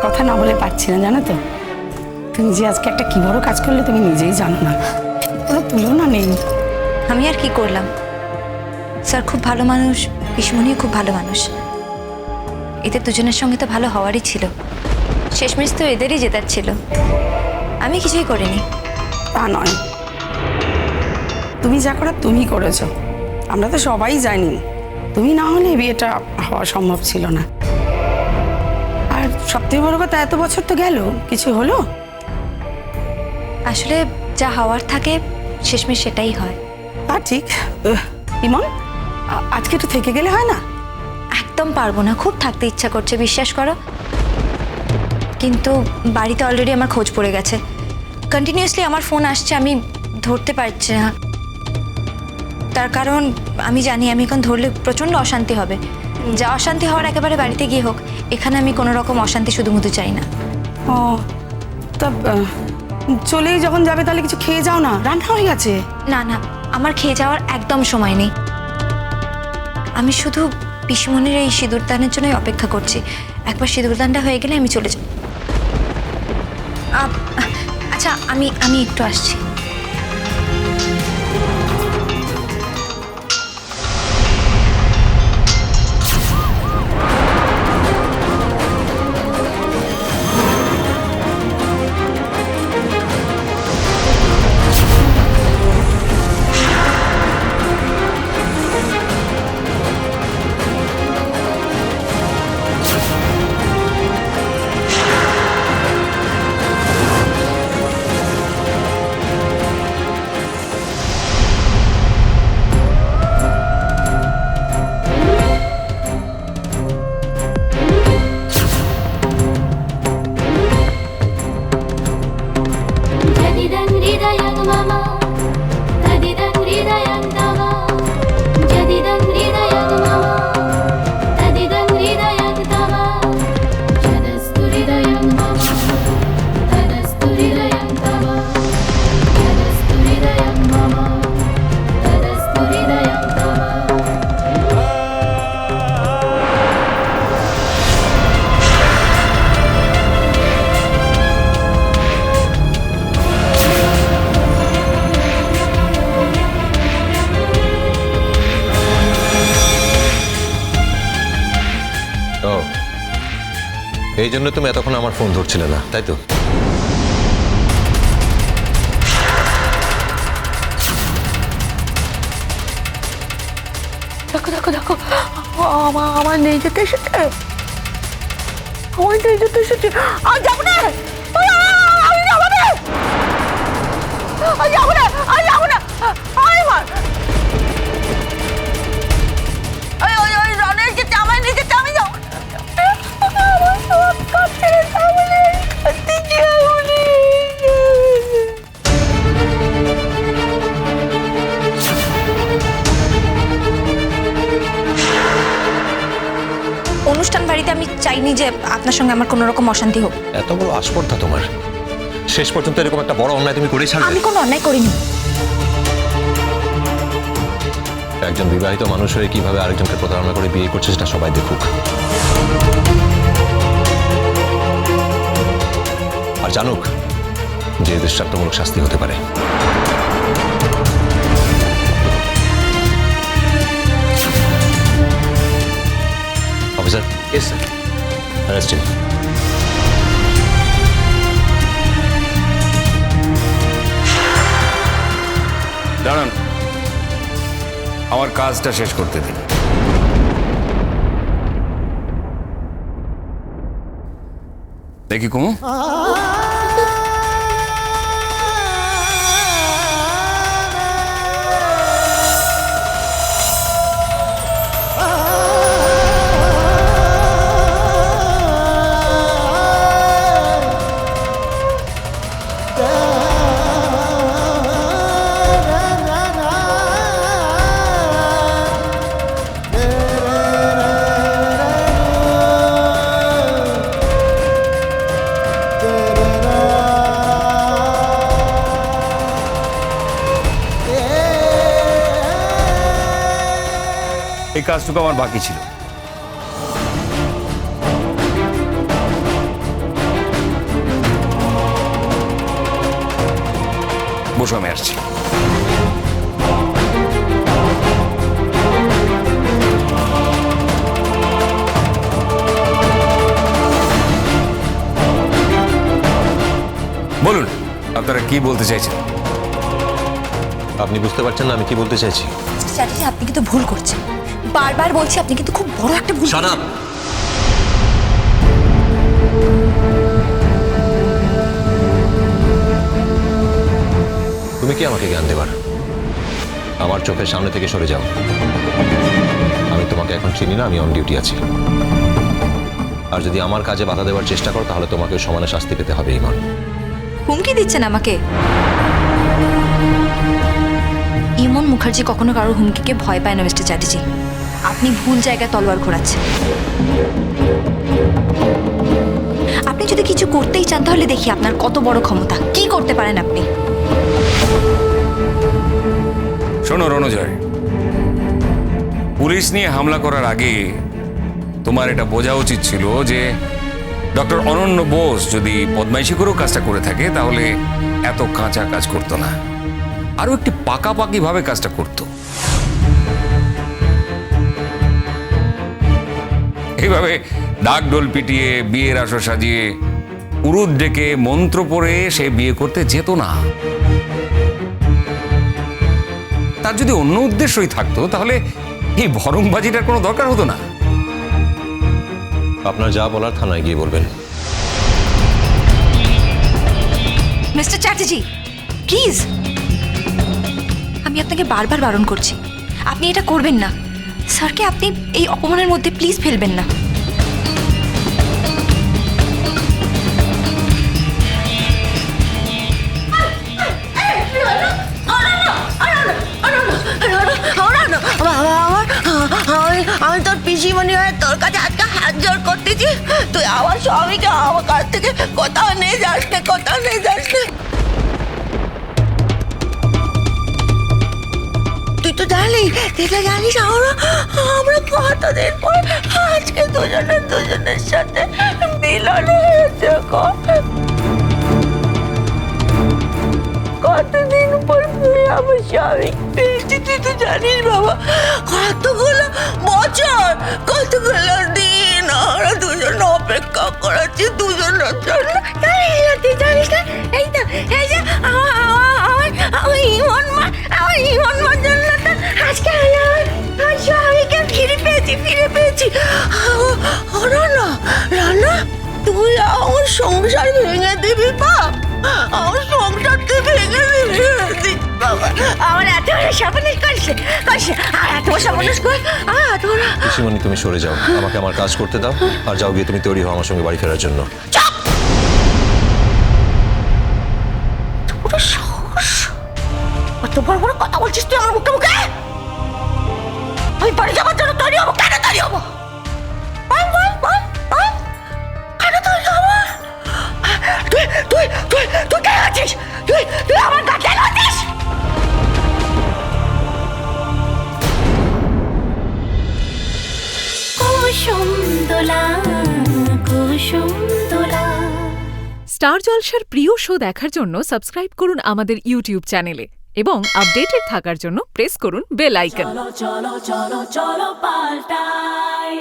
কথা না বলে পারছি না, জানো তো। তুমি যে আজকে একটা কি বড় কাজ করলে তুমি নিজেই জানো না, কোনো তুলনা নেই। আমি আর কি করলাম? স্যার খুব ভালো মানুষ, পিসমণিও খুব ভালো মানুষ। এদের দুজনের সঙ্গে তো ভালো হওয়ারই ছিল, শেষমেশ তো এদেরই জেতার ছিল। আমি কিছুই করিনি। তা নয়, তুমি যা করার তুমি করেছো, আমরা তো সবাই জানি। তুমি না হলে বিয়েটা হওয়া সম্ভব ছিল না। আর সবথেকে বড় কথা, এত বছর তো গেল, কিছু হলো? আসলে যা হওয়ার থাকে শেষমেশ সেটাই হয়। তা ঠিক। ইমন, আজকে একটু থেকে গেলে হয় না? একদম পারবো না, খুব থাকতে ইচ্ছা করছে, বিশ্বাস করো। কিন্তু বাড়িতে অলরেডি আমার খোঁজ পড়ে গেছে। কন্টিনিউয়াসলি আমার ফোন আসছে, আমি ধরতে পারছি না। তার কারণ আমি জানি আমি এখন ধরলে প্রচণ্ড অশান্তি হবে। যা অশান্তি হওয়ার একেবারে বাড়িতে গিয়ে হোক, এখানে আমি কোনো রকম অশান্তি শুধুমুধু চাই না। ও তা চলেই যখন যাবে তাহলে কিছু খেয়ে যাও না, রান্না হয়ে গেছে। না না, আমার খেয়ে যাওয়ার একদম সময় নেই। আমি শুধু পিসমণির এই সিঁদুরদানের জন্যই অপেক্ষা করছি। একবার সিঁদুরদানটা হয়ে গেলে আমি চলে যাব। আচ্ছা, আমি একটু আসছি। এই জন্য তুমি এতক্ষণ আমার ফোন ধরছিলে না, তাই তো? দেখো দেখো দেখো, আমার নেই যেতে এসেছে, আমার নেই যেতে এসেছে। আর যাবো না, আমি যাবো না, যাবো না, যাবো না। রনের যেতে আমার নিয়ে যেতে, আমি যাবো না। অনুষ্ঠান বাড়িতে আমি চাইনি যে আপনার সঙ্গে আমার কোনো রকম অশান্তি হোক। এত বড় আস্পর্ধা তোমার, শেষ পর্যন্ত এরকম একটা বড় অন্যায় তুমি করেই ছাড়বে? আমি কোনো অন্যায় করিনি। একজন বিবাহিত মানুষ হয়ে কিভাবে আরেকজনকে প্রতারণা করে বিয়ে করছে সেটা সবাই দেখুক। আর জানুক যে দৃষ্টান্তমূলক শাস্তি হতে পারে। Officer. Yes sir. Arrest him. দাঁড়ান, আমার কাজটা শেষ করতে দিন। দেখি কুমু, এই কাজটুকু আমার বাকি ছিল। বসো, আমি আসছি। বলুন, আপনারা কি বলতে চাইছেন? আপনি বুঝতে পারছেন না আমি কি বলতে চাইছি? চ্যাটার্জি, আপনি কিন্তু ভুল করছেন। বারবার বলছি, আপনি কিন্তু খুব বড় একটা ভুল শাট আপ! তুমি কি আমাকে জ্ঞান দেবার? আমার চোখের সামনে থেকে সরে যাও। আমি তোমাকে এখন চিনি না, আমি অন ডিউটি আছি। আর যদি আমার কাজে বাধা দেওয়ার চেষ্টা করো তাহলে তোমাকে সমানে শাস্তি পেতে হবে। ইমন, হুমকি দিচ্ছেন আমাকে? ইমন মুখার্জি কখনো কারোর হুমকিকে ভয় পায় না মিস্টার চ্যাটার্জি। আপনি ভুল জায়গায় তলোয়ার ঘোরাচ্ছেন। আপনি যদি কিছু করতেই চান তাহলে দেখি আপনার কত বড় ক্ষমতা, কি করতে পারেন আপনি। শোনো রণজয়, পুলিশ নিয়ে হামলা করার আগে তোমার এটা বোঝা উচিত ছিল যে ডক্টর অনন্য বোস যদি বদমাইশি করেও কাজটা করে থাকে তাহলে এত কাঁচা কাজ করতো না, আরো একটি পাকাপাকি ভাবে কাজটা করত। এইভাবে ডাক ডোল পিটিয়ে বিয়ের আসর সাজিয়ে পুরুত ডেকে মন্ত্র পড়ে সে বিয়ে করতে যেত না। তার যদি অন্য উদ্দেশ্যই থাকতো তাহলে এই ভরংবাজিটার কোনো দরকার হতো না। আপনার যা বলার থানায় গিয়ে বলবেন। মিস্টার চ্যাটার্জি, প্লিজ, আমি আপনাকে বারবার বারণ করছি, আপনি এটা করবেন না। স্যারকে আপনি এই অপমানের মধ্যে প্লিজ ফেলবেন না। আমি তোর পিসিমণি হয়ে তোর কাছে আজকে হাত জোর করতেছি, তুই আমার স্বামীকে আমার কাছ থেকে কোথাও নিয়ে যাস না, কোথাও নিয়ে যাস না। তুই তো জানিস আমরা কতদিন পর আজকে দুজনের সাথে মিলন হয়েছে। কতদিন পর তুই আমার স্বামী পেয়েছি, তুই তো জানিস বাবা, কতগুলো বছর কতগুলো দিন আমরা দুজন অপেক্ষা করেছি দুজনের জন্য। তুই জানিস না, এই তো এই যে আমার ইমন মার জন্য তো আজকে আমার স্বামীকে ফিরে পেয়েছি। রানা, তুই আমার সংসার ভেঙে দিবি বাপ, আমার সংসার তুই ভেঙে দিবি বাবা। আমার এত বড় সর্বনাশ করিস, আর এত বড় সর্বনাশ কর, আমার এত বড়। পিসিমণি, তুমি সরে যাও, আমাকে আমার কাজ করতে দাও। আর যাও গিয়ে তুমি তৈরি হও আমার সঙ্গে বাড়ি ফেরার জন্য। কত বড় বড় কথা বলছিস তুই আমার মুখে? আমি বাড়ি যাওয়ার জন্য তৈরি হবো। কেন তৈরি হবো? কেন তৈরি হবো? তুই কে আছিস? তুই আমার গা কেন আছিস? স্টার জলসার প্রিয় শো দেখার জন্য সাবস্ক্রাইব করুন আমাদের ইউটিউব চ্যানেলে এবং আপডেটেড থাকার জন্য প্রেস করুন বেল আইকন। চলো চলো চলো চলো পাল্টাই।